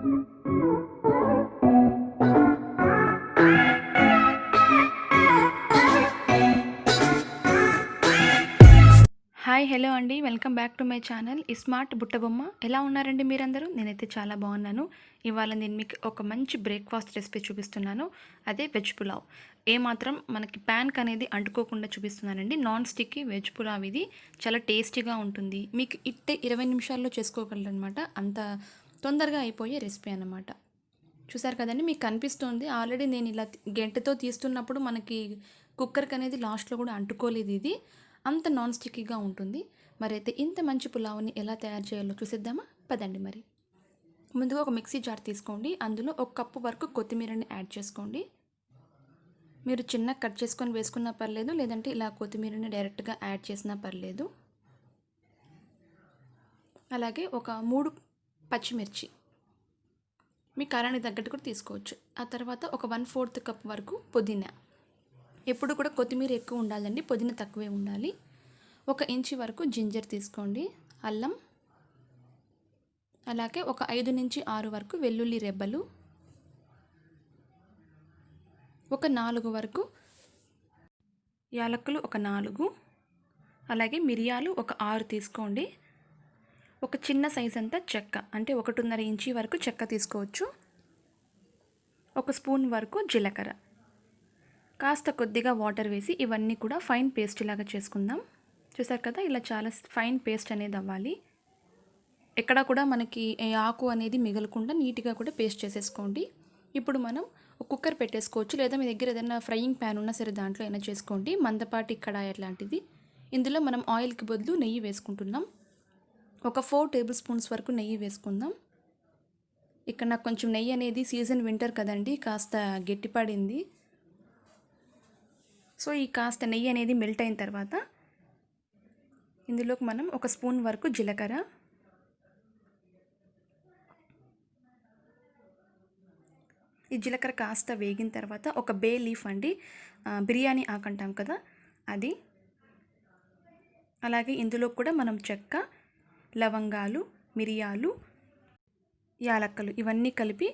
Hi hello అండి, welcome back to my channel iSmart బుట్ట బొమ్మ. ఎలా ఉన్నారండి మీరందరూ? నేనైతే చాలా బాగున్నాను. ఇవాళ నేను మీకు ఒక మంచి బ్రేక్ఫాస్ట్ రెసిపీ చూపిస్తున్నాను. అదే వెజ్ పులావ్. ఏమాత్రం మనకి ప్యాన్కి అనేది అంటుకోకుండా చూపిస్తున్నానండి. నాన్ స్టిక్కి వెజ్ పులావ్ ఇది. చాలా టేస్టీగా ఉంటుంది. మీకు ఇట్టే 20 నిమిషాల్లో చేసుకోగలరు అనమాట. అంత తొందరగా అయిపోయే రెసిపీ అన్నమాట. చూసారు కదండి, మీకు కనిపిస్తుంది. ఆల్రెడీ నేను ఇలా గెంటతో తీస్తున్నప్పుడు మనకి కుక్కర్కి అనేది లాస్ట్లో కూడా అంటుకోలేదు. ఇది అంత నాన్ స్టిక్కీగా ఉంటుంది. మరైతే ఇంత మంచి పులావ్ని ఎలా తయారు చేయాలో చూసేద్దామా? పదండి. మరి ముందుగా ఒక మిక్సీ జార్ తీసుకోండి. అందులో 1 కప్పు వరకు కొత్తిమీరని యాడ్ చేసుకోండి. మీరు చిన్న కట్ చేసుకొని వేసుకున్నా పర్లేదు, లేదంటే ఇలా కొత్తిమీరని డైరెక్ట్గా యాడ్ చేసినా పర్లేదు. అలాగే ఒక 3 పచ్చిమిర్చి, మీ కారానికి తగ్గట్టు కూడా తీసుకోవచ్చు. ఆ తర్వాత ఒక 1/4 కప్ వరకు పుదీనా. ఎప్పుడు కూడా కొత్తిమీర ఎక్కువ ఉండాలండి, పుదీనా తక్కువే ఉండాలి. 1 ఇంచు వరకు జింజర్ తీసుకోండి, అల్లం. అలాగే ఒక 5 నుంచి 6 వరకు వెల్లుల్లి రెబ్బలు, ఒక 4 వరకు యాలకులు, ఒక 4, అలాగే మిరియాలు ఒక 6 తీసుకోండి. ఒక చిన్న సైజ్ అంతా చెక్క, అంటే 1.5 ఇంచు వరకు చెక్క తీసుకోవచ్చు. 1 స్పూన్ వరకు జీలకర్ర. కాస్త కొద్దిగా వాటర్ వేసి ఇవన్నీ కూడా ఫైన్ పేస్ట్ లాగా చేసుకుందాం. చూసారు కదా, ఇలా చాలా ఫైన్ పేస్ట్ అనేది అవ్వాలి. ఎక్కడ కూడా మనకి ఆకు అనేది మిగలకుండా నీట్గా కూడా పేస్ట్ చేసేసుకోండి. ఇప్పుడు మనం ఒక కుక్కర్ పెట్టేసుకోవచ్చు, లేదా మీ దగ్గర ఏదైనా ఫ్రైయింగ్ ప్యాన్ ఉన్నా సరే దాంట్లో అయినా చేసుకోండి. మందపాటి కడాయి అట్లాంటిది. ఇందులో మనం ఆయిల్కి బదులు నెయ్యి వేసుకుంటున్నాం. ఒక 4 టేబుల్ స్పూన్స్ వరకు నెయ్యి వేసుకుందాం. ఇక్కడ నాకు కొంచెం నెయ్యి అనేది సీజన్ వింటర్ కదండి, కాస్త గట్టిపడింది. సో ఈ కాస్త నెయ్యి అనేది మెల్ట్ అయిన తర్వాత ఇందులోకి మనం 1 స్పూన్ వరకు జీలకర్ర, ఈ జీలకర్ర కాస్త వేగిన తర్వాత ఒక బే లీఫ్ అండి, బిర్యానీ ఆకు అంటాం కదా అది. అలాగే ఇందులో కూడా మనం చెక్క, లవంగాలు, మిరియాలు, యాలక్కలు ఇవన్నీ కలిపి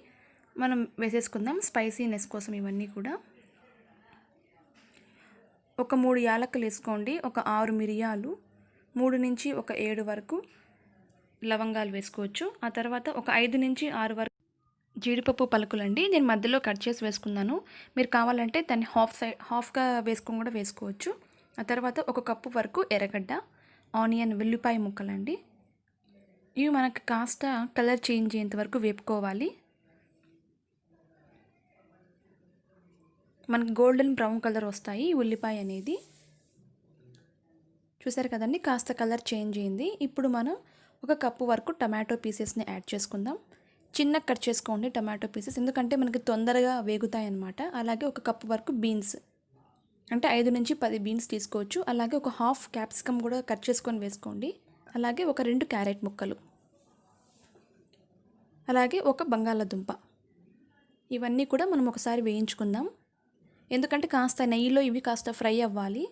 మనం వేసేసుకుందాం స్పైసీనెస్ కోసం. ఇవన్నీ కూడా ఒక 3 యాలక్కలు వేసుకోండి, ఒక 6 మిరియాలు, 3 నుంచి ఒక 7 వరకు లవంగాలు వేసుకోవచ్చు. ఆ తర్వాత ఒక 5 నుంచి 6 వరకు జీడిపప్పు పలుకులండి. నేను మధ్యలో కట్ చేసి వేసుకున్నాను. మీరు కావాలంటే దాన్ని హాఫ్గా వేసుకొని కూడా వేసుకోవచ్చు. ఆ తర్వాత 1 కప్పు వరకు ఎర్రగడ్డ, ఆనియన్, వెల్లిపాయ ముక్కలండి. ఇవి మనకు కాస్త కలర్ చేంజ్ అయ్యేంత వరకు వేపుకోవాలి. మనకి గోల్డెన్ బ్రౌన్ కలర్ వస్తాయి ఉల్లిపాయ అనేది. చూసారు కదండి, కాస్త కలర్ చేంజ్ అయింది. ఇప్పుడు మనం 1 కప్పు వరకు టమాటో పీసెస్ని యాడ్ చేసుకుందాం. చిన్న కట్ చేసుకోండి టమాటో పీసెస్, ఎందుకంటే మనకి తొందరగా వేగుతాయి అన్నమాట. అలాగే 1 కప్పు వరకు బీన్స్, అంటే 5 నుంచి 10 బీన్స్ తీసుకోవచ్చు. అలాగే ఒక హాఫ్ క్యాప్సికమ్ కూడా కట్ చేసుకొని వేసుకోండి. అలాగే ఒక 2 క్యారెట్ ముక్కలు, అలాగే ఒక బంగాళాదుంప. ఇవన్నీ కూడా మనం ఒకసారి వేయించుకుందాం, ఎందుకంటే కాస్త నెయ్యిలో ఇవి కాస్త ఫ్రై అవ్వాలి.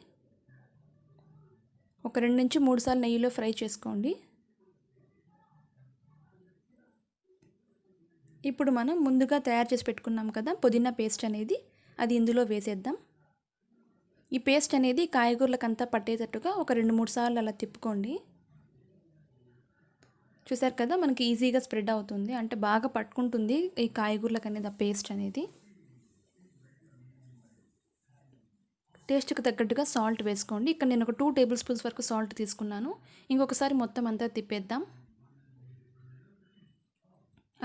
ఒక 2 నుంచి 3 సార్లు నెయ్యిలో ఫ్రై చేసుకోండి. ఇప్పుడు మనం ముందుగా తయారు చేసి పెట్టుకున్నాం కదా పుదీనా పేస్ట్ అనేది, అది ఇందులో వేసేద్దాం. ఈ పేస్ట్ అనేది కాయగూరలకంతా పట్టేటట్టుగా ఒక 2-3 సార్లు అలా తిప్పుకోండి. చూసారు కదా, మనకి ఈజీగా స్ప్రెడ్ అవుతుంది, అంటే బాగా పట్టుకుంటుంది ఈ కాయగూరలకు అనేది ఆ పేస్ట్ అనేది. టేస్ట్కి తగ్గట్టుగా సాల్ట్ వేసుకోండి. ఇక్కడ నేను ఒక 2 టేబుల్ స్పూన్స్ వరకు సాల్ట్ తీసుకున్నాను. ఇంకొకసారి మొత్తం అంతా తిప్పేద్దాం.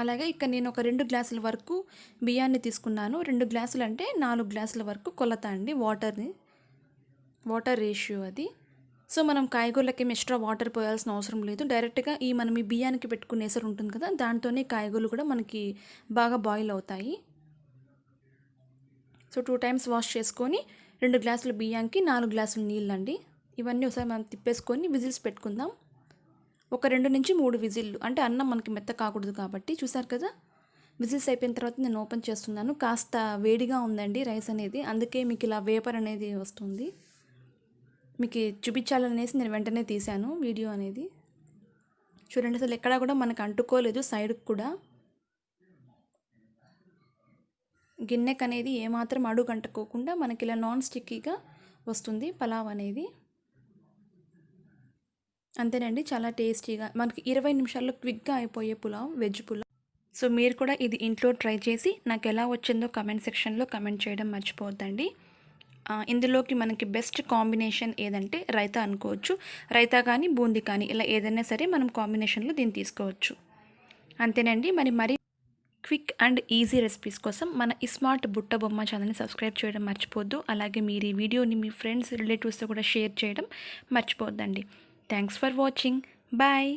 అలాగే ఇక్కడ నేను ఒక 2 గ్లాసుల వరకు బియ్యాన్ని తీసుకున్నాను. 2 గ్లాసులు అంటే 4 గ్లాసుల వరకు కొలత అండి, వాటర్ రేషియో అది. సో మనం కాయగూరలకి ఎక్స్ట్రా వాటర్ పోయాల్సిన అవసరం లేదు. డైరెక్ట్గా మనం ఈ బియ్యానికి పెట్టుకునే ఎసరు ఉంటుంది కదా, దాంతోనే కాయగూరలు కూడా మనకి బాగా బాయిల్ అవుతాయి. సో 2 టైమ్స్ వాష్ చేసుకొని 2 గ్లాసుల బియ్యానికి 4 గ్లాసుల నీళ్ళండి. ఇవన్నీ ఒకసారి మనం తిప్పేసుకొని విజిల్స్ పెట్టుకుందాం. ఒక 2 నుంచి 3 విజిల్లు, అంటే అన్నం మనకి మెత్త కాకూడదు కాబట్టి. చూసారు కదా, విజిల్స్ అయిపోయిన తర్వాత నేను ఓపెన్ చేస్తున్నాను. కాస్త వేడిగా ఉందండి రైస్ అనేది, అందుకే మీకు ఇలా వేపర్ అనేది వస్తుంది. మీకు చూపించాలనేసి నేను వెంటనే తీశాను వీడియో అనేది. చూడండి, అసలు ఎక్కడా కూడా మనకు అంటుకోలేదు సైడ్కి కూడా. గిన్నెకి అనేది ఏమాత్రం అడుగు అంటుకోకుండా మనకి ఇలా నాన్ స్టిక్కీగా వస్తుంది పలావ్ అనేది. అంతేనండి, చాలా టేస్టీగా మనకి 20 నిమిషాల్లో క్విక్గా అయిపోయే పులావ్, వెజ్ పులావ్. సో మీరు కూడా ఇది ఇంట్లో ట్రై చేసి నాకు ఎలా వచ్చిందో కమెంట్ సెక్షన్లో కమెంట్ చేయడం మర్చిపోవద్దండి. ఇందులోకి మనకి బెస్ట్ కాంబినేషన్ ఏదంటే రైతా అనుకోవచ్చు. రైతా కానీ బూందీ కానీ ఇలా ఏదైనా సరే మనం కాంబినేషన్లో దీన్ని తీసుకోవచ్చు. అంతేనండి. మరి క్విక్ అండ్ ఈజీ రెసిపీస్ కోసం మన ఇస్మార్ట్ బుట్ట బొమ్మ ఛానల్ని సబ్స్క్రైబ్ చేయడం మర్చిపోద్దు. అలాగే మీరు ఈ వీడియోని మీ ఫ్రెండ్స్ రిలేటివ్స్తో కూడా షేర్ చేయడం మర్చిపోవద్దండి. Thanks for watching. బాయ్.